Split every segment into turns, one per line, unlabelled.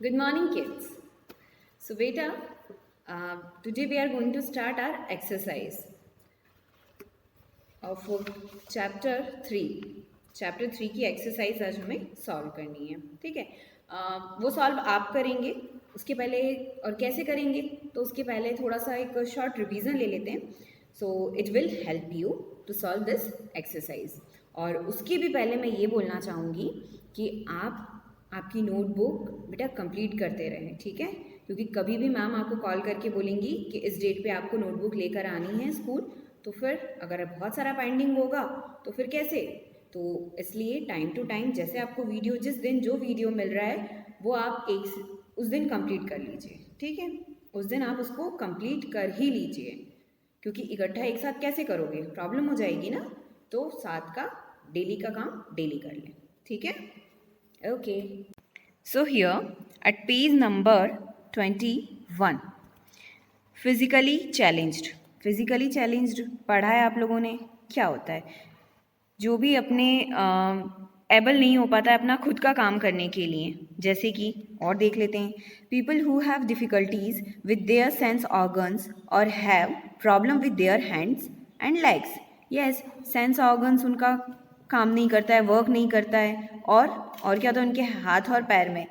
Good morning, kids. So, beta, today we are going to start our exercise of chapter 3. Chapter 3 की exercise आज हमें solve करनी है, ठीक है। वो सॉल्व आप करेंगे। उसके पहले और कैसे करेंगे तो उसके पहले थोड़ा सा एक शॉर्ट रिवीजन ले लेते हैं। So it will help you to solve this exercise. और उसके भी पहले मैं ये बोलना चाहूँगी कि आप आपकी नोटबुक बेटा कंप्लीट करते रहें, ठीक है। क्योंकि कभी भी मैम आपको कॉल करके बोलेंगी कि इस डेट पे आपको नोटबुक लेकर आनी है स्कूल, तो फिर अगर बहुत सारा पेंडिंग होगा तो फिर कैसे। तो इसलिए टाइम टू टाइम जैसे आपको वीडियो जिस दिन जो वीडियो मिल रहा है वो आप उस दिन कंप्लीट कर लीजिए, ठीक है। उस दिन आप उसको कंप्लीट कर ही लीजिए, क्योंकि इकट्ठा एक साथ कैसे करोगे, प्रॉब्लम हो जाएगी ना। तो साथ का डेली का काम डेली कर लें, ठीक है। Okay, so here eight page number 21, physically challenged पढ़ा है आप लोगों ने। क्या होता है, जो भी अपने एबल नहीं हो पाता है अपना खुद का काम करने के लिए, जैसे कि और देख लेते हैं, people who have difficulties with their sense organs और have problem with their hands and legs. Yes, sense organs उनका काम नहीं करता है, वर्क नहीं करता है, और क्या तो उनके हाथ और पैर में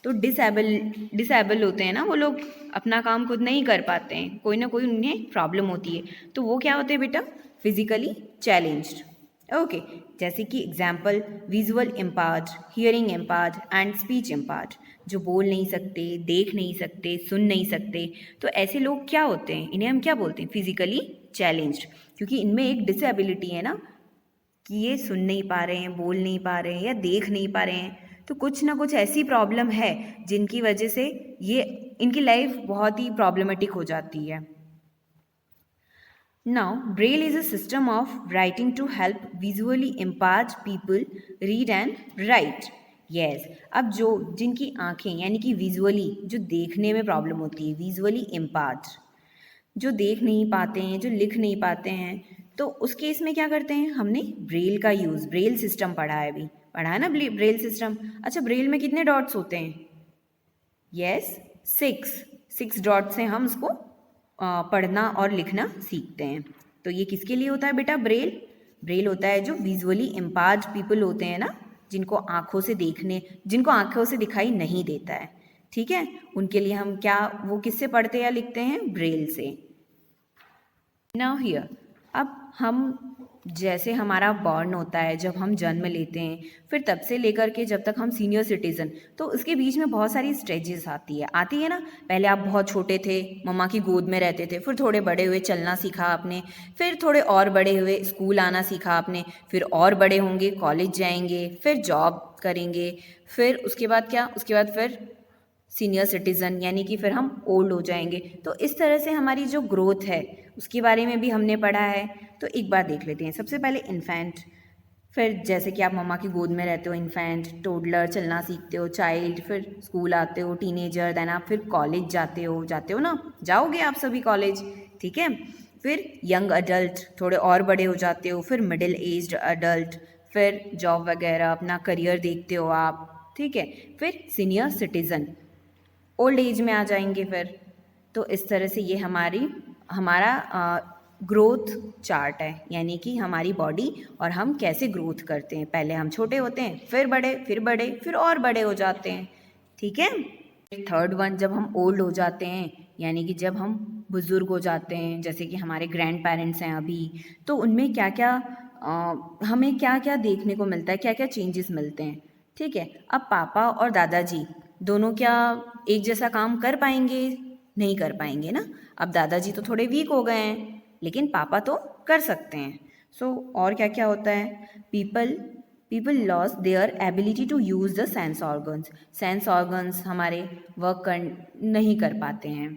तो डिसेबल होते हैं ना वो लोग, अपना काम खुद नहीं कर पाते हैं, कोई ना कोई उन्हें प्रॉब्लम होती है, तो वो क्या होते हैं बेटा, फिजिकली चैलेंज्ड। ओके, जैसे कि example, visual impaired, hearing impaired and speech impaired, जो बोल नहीं सकते, देख नहीं सकते, सुन नहीं सकते, तो ऐसे लोग क्या होते हैं, इन्हें हम क्या बोलते हैं, फिजिकली चैलेंज्ड। क्योंकि इनमें एक डिसेबिलिटी है ना, कि ये सुन नहीं पा रहे हैं, बोल नहीं पा रहे हैं या देख नहीं पा रहे हैं, तो कुछ ना कुछ ऐसी प्रॉब्लम है जिनकी वजह से ये इनकी लाइफ बहुत ही प्रॉब्लमेटिक हो जाती है। Now Braille is a system of writing to help visually impaired people read and write. Yes, अब जो जिनकी आंखें यानी कि विजुअली जो देखने में प्रॉब्लम होती है, विजुअली इम्पायर्ड, जो देख नहीं पाते हैं, जो लिख नहीं पाते हैं, तो उस केस में क्या करते हैं, हमने ब्रेल का यूज़, ब्रेल सिस्टम पढ़ा है, अभी पढ़ा है ना ब्रेल सिस्टम। अच्छा, ब्रेल में कितने डॉट्स होते हैं, यस, 6 डॉट से हम उसको पढ़ना और लिखना सीखते हैं। तो ये किसके लिए होता है बेटा, ब्रेल होता है जो विजुअली इम्पायर्ड पीपल होते हैं ना, जिनको आंखों से दिखाई नहीं देता है, ठीक है, उनके लिए हम क्या, वो किससे पढ़ते या लिखते हैं, ब्रेल से। नाउ हियर, अब हम जैसे हमारा बॉर्न होता है, जब हम जन्म लेते हैं, फिर तब से लेकर के जब तक हम सीनियर सिटीज़न, तो उसके बीच में बहुत सारी स्टेजेस आती है ना। पहले आप बहुत छोटे थे, मम्मा की गोद में रहते थे, फिर थोड़े बड़े हुए, चलना सीखा आपने, फिर थोड़े और बड़े हुए, स्कूल आना सीखा आपने, फिर और बड़े होंगे, कॉलेज जाएंगे, फिर जॉब करेंगे, फिर उसके बाद क्या, उसके बाद फिर सीनियर सिटीज़न, यानी कि फिर हम ओल्ड हो जाएंगे। तो इस तरह से हमारी जो ग्रोथ है उसके बारे में भी हमने पढ़ा है। तो एक बार देख लेते हैं। सबसे पहले इन्फेंट, फिर जैसे कि आप मम्मा की गोद में रहते हो, इन्फेंट, टोडलर, चलना सीखते हो, चाइल्ड, फिर स्कूल आते हो, टीनेजर, देन आप फिर कॉलेज जाते हो ना, जाओगे आप सभी कॉलेज, ठीक है। फिर यंग अडल्ट, थोड़े और बड़े हो जाते हो, फिर मिडिल एज्ड अडल्ट, फिर जॉब वगैरह अपना करियर देखते हो आप, ठीक है। फिर सीनियर सिटीज़न, ओल्ड एज में आ जाएंगे फिर। तो इस तरह से ये हमारा ग्रोथ चार्ट है, यानी कि हमारी बॉडी और हम कैसे ग्रोथ करते हैं। पहले हम छोटे होते हैं, फिर बड़े, फिर बड़े, फिर और बड़े हो जाते हैं, ठीक है। थर्ड वन, जब हम ओल्ड हो जाते हैं, यानी कि जब हम बुज़ुर्ग हो जाते हैं, जैसे कि हमारे ग्रैंड पेरेंट्स हैं अभी, तो उनमें क्या क्या हमें क्या क्या देखने को मिलता है, क्या क्या चेंजेस मिलते हैं, ठीक है। अब पापा और दादाजी दोनों क्या एक जैसा काम कर पाएंगे, नहीं कर पाएंगे ना। अब दादाजी तो थोड़े वीक हो गए हैं, लेकिन पापा तो कर सकते हैं। सो और क्या क्या होता है, people lose their ability to use the sense organs हमारे वर्क कर नहीं कर पाते हैं।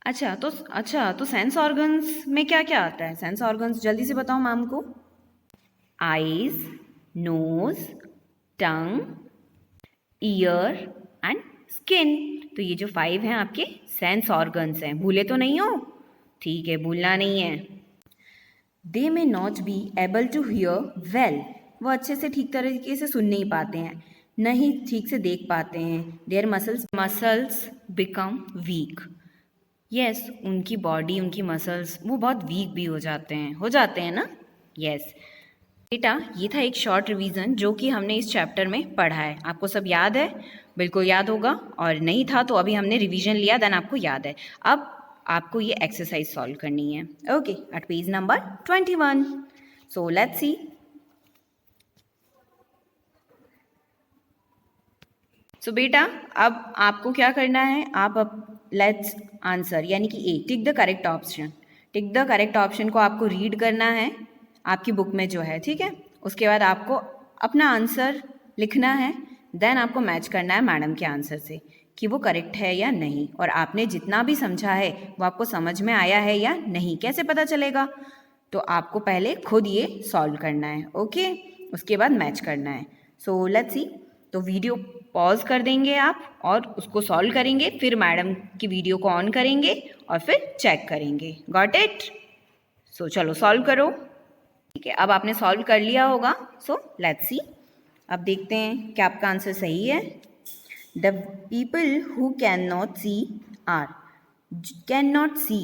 अच्छा तो सेंस ऑर्गन्स में क्या क्या आता है, सेंस ऑर्गन्स जल्दी से बताओ मैम को। Eyes, nose, tongue, ear and skin. तो ये जो 5 हैं आपके सेंस ऑर्गन्स हैं, भूले तो नहीं हो, ठीक है, भूलना नहीं है। They may not be able to hear well, वो अच्छे से ठीक तरीके से सुन नहीं पाते हैं। नहीं ठीक से देख पाते हैं। Their muscles become weak. Yes, उनकी बॉडी, उनकी मसल्स वो बहुत वीक भी हो जाते हैं ना। यस बेटा, ये था एक शॉर्ट रिवीजन जो कि हमने इस चैप्टर में पढ़ा है। आपको सब याद है? बिल्कुल याद होगा, और नहीं था तो अभी हमने रिवीजन लिया, देन आपको याद है। अब आपको ये एक्सरसाइज सॉल्व करनी है। Okay, at page number 21। So let's see. So बेटा, अब आपको क्या करना है, आप अब लेट्स आंसर यानी कि A, tick the correct option. Tick the correct option को आपको रीड करना है आपकी बुक में जो है, ठीक है। उसके बाद आपको अपना आंसर लिखना है, देन आपको मैच करना है मैडम के आंसर से कि वो करेक्ट है या नहीं, और आपने जितना भी समझा है वो आपको समझ में आया है या नहीं, कैसे पता चलेगा? तो आपको पहले खुद ये सॉल्व करना है, ओके, उसके बाद मैच करना है। सो लेट्स सी। तो वीडियो पॉज कर देंगे आप और उसको सॉल्व करेंगे, फिर मैडम की वीडियो को ऑन करेंगे और फिर चेक करेंगे। Got it? सो चलो सॉल्व करो। ठीक है, अब आपने सॉल्व कर लिया होगा। So let's see. अब देखते हैं कि आपका आंसर सही है। The people who can not see are, can not see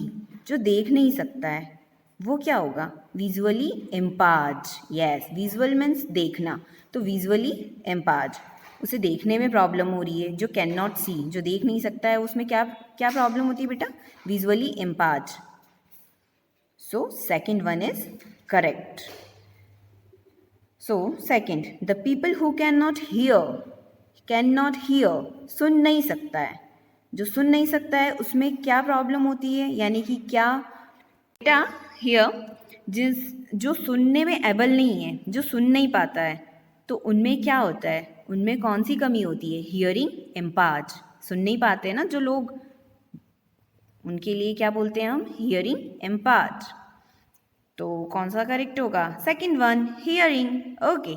जो देख नहीं सकता है वो क्या होगा? Visually impaired. Yes, visual means देखना, तो विजुअली इम्पायर्ड, उसे देखने में प्रॉब्लम हो रही है। जो कैन नॉट सी, जो देख नहीं सकता है, उसमें क्या क्या प्रॉब्लम होती है बेटा? Visually impaired. So second one is correct. So second, the people who can not hear, सुन नहीं सकता है। जो सुन नहीं सकता है उसमें क्या प्रॉब्लम होती है, यानी कि क्या बेटा? हियर जो सुनने में एबल नहीं है, जो सुन नहीं पाता है, तो उनमें क्या होता है? उनमें कौन सी कमी होती है? Hearing impaired. सुन नहीं पाते हैं ना जो लोग, उनके लिए क्या बोलते हैं हम? Hearing impaired. तो कौन सा करेक्ट होगा? Second one, hearing. Okay,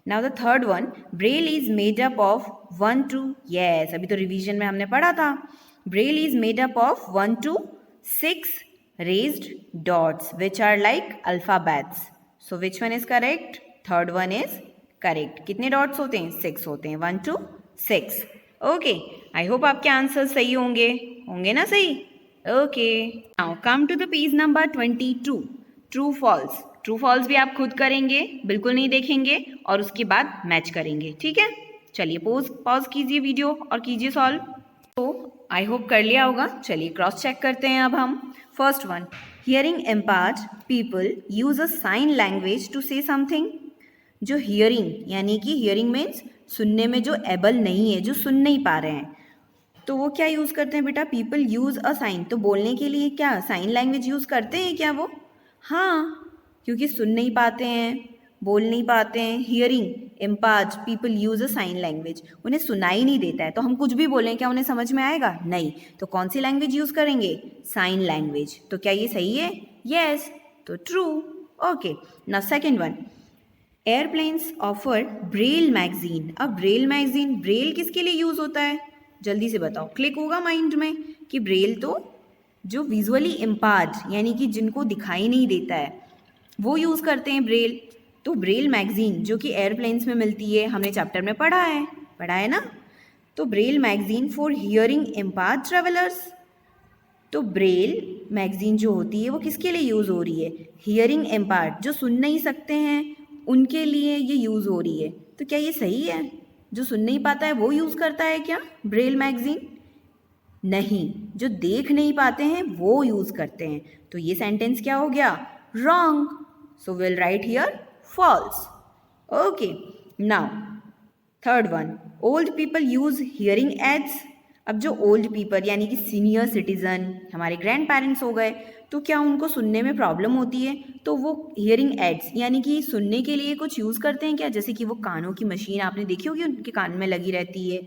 now the third one, Braille is made up of 1 to, yes अभी तो रिवीजन में हमने पढ़ा था। Braille is made up of 1 to 6 raised dots which are like alphabets. So which one is correct? Third one is correct. कितने dots होते हैं? 6 होते हैं, 1 to 6. ओके, आई होप आपके आंसर सही होंगे ना सही? Okay, now come to the page number 22, true false. True false भी आप खुद करेंगे, बिल्कुल नहीं देखेंगे, और उसके बाद मैच करेंगे, ठीक है। चलिए पॉज कीजिए वीडियो और कीजिए सॉल्व। तो आई होप कर लिया होगा। चलिए क्रॉस चेक करते हैं अब हम। First one, hearing impaired people use a sign language to say something. जो हियरिंग यानी कि हियरिंग मीन्स सुनने में जो एबल नहीं है, जो सुन नहीं पा रहे हैं, तो वो क्या यूज़ करते हैं बेटा? People use a sign. तो बोलने के लिए क्या साइन लैंग्वेज यूज़ करते हैं क्या वो? हाँ, क्योंकि सुन नहीं पाते हैं, बोल नहीं पाते हैं। Hearing impaired people use a sign language, उन्हें सुनाई नहीं देता है, तो हम कुछ भी बोलें क्या उन्हें समझ में आएगा? नहीं। तो कौन सी लैंग्वेज यूज़ करेंगे? Sign language. तो क्या ये सही है? यस, तो true. Okay, now second one, airplanes offer Braille magazine. अब ब्रेल मैगजीन, ब्रेल किसके लिए यूज़ होता है? जल्दी से बताओ, क्लिक होगा माइंड में कि ब्रेल तो जो विजुअली इम्पायर्ड यानी कि जिनको दिखाई नहीं देता है वो यूज़ करते हैं ब्रेल। तो ब्रेल मैगजीन जो कि एयरप्लेन्स में मिलती है, हमने चैप्टर में पढ़ा है ना। तो Braille magazine for hearing impaired travellers. तो ब्रेल मैगजीन जो होती है वो किसके लिए यूज़ हो रही है? हियरिंग इम्पायर्ड, जो सुन नहीं सकते हैं उनके लिए ये यूज़ हो रही है। तो क्या ये सही है? जो सुन नहीं पाता है वो यूज़ करता है क्या ब्रेल मैगजीन? नहीं, जो देख नहीं पाते हैं वो यूज़ करते हैं। तो ये सेंटेंस क्या हो गया? Wrong. So will write here false. Okay, now third one, old people use hearing aids. अब जो ओल्ड पीपल यानी कि सीनियर सिटीजन, हमारे ग्रैंड पेरेंट्स हो गए, तो क्या उनको सुनने में प्रॉब्लम होती है? तो वो हियरिंग एड्स यानी कि सुनने के लिए कुछ यूज़ करते हैं क्या? जैसे कि वो कानों की मशीन आपने देखी होगी, उनके कान में लगी रहती है,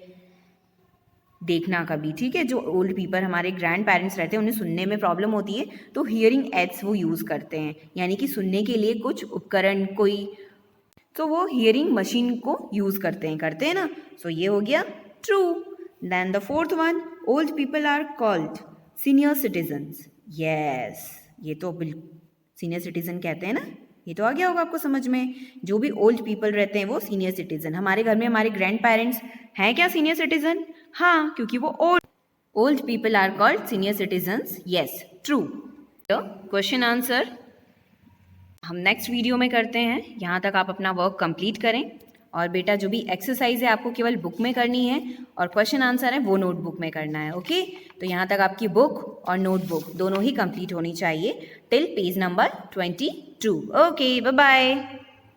देखना कभी, ठीक है। जो ओल्ड पीपल हमारे ग्रैंड पेरेंट्स रहते हैं उन्हें सुनने में प्रॉब्लम होती है, तो हियरिंग एड्स वो यूज़ करते हैं, यानी कि सुनने के लिए कुछ उपकरण कोई, तो वो हियरिंग मशीन को यूज़ करते हैं ना। सो ये हो गया true. Then the fourth one, old people are called senior citizens. Yes, ये तो बिल्कुल सीनियर सिटीजन कहते हैं ना, ये तो आ गया होगा आपको समझ में। जो भी ओल्ड पीपल रहते हैं वो सीनियर सिटीजन। हमारे घर में हमारे ग्रैंड पेरेंट्स हैं क्या सीनियर सिटीजन? हाँ, क्योंकि वो old people are called senior citizens. Yes, true. Question answer हम नेक्स्ट वीडियो में करते हैं। यहाँ तक आप अपना वर्क कंप्लीट करें। और बेटा जो भी एक्सरसाइज है आपको केवल बुक में करनी है और क्वेश्चन आंसर है वो नोटबुक में करना है। ओके, तो यहाँ तक आपकी बुक और नोटबुक दोनों ही कंप्लीट होनी चाहिए till page number 22। Okay, bye bye.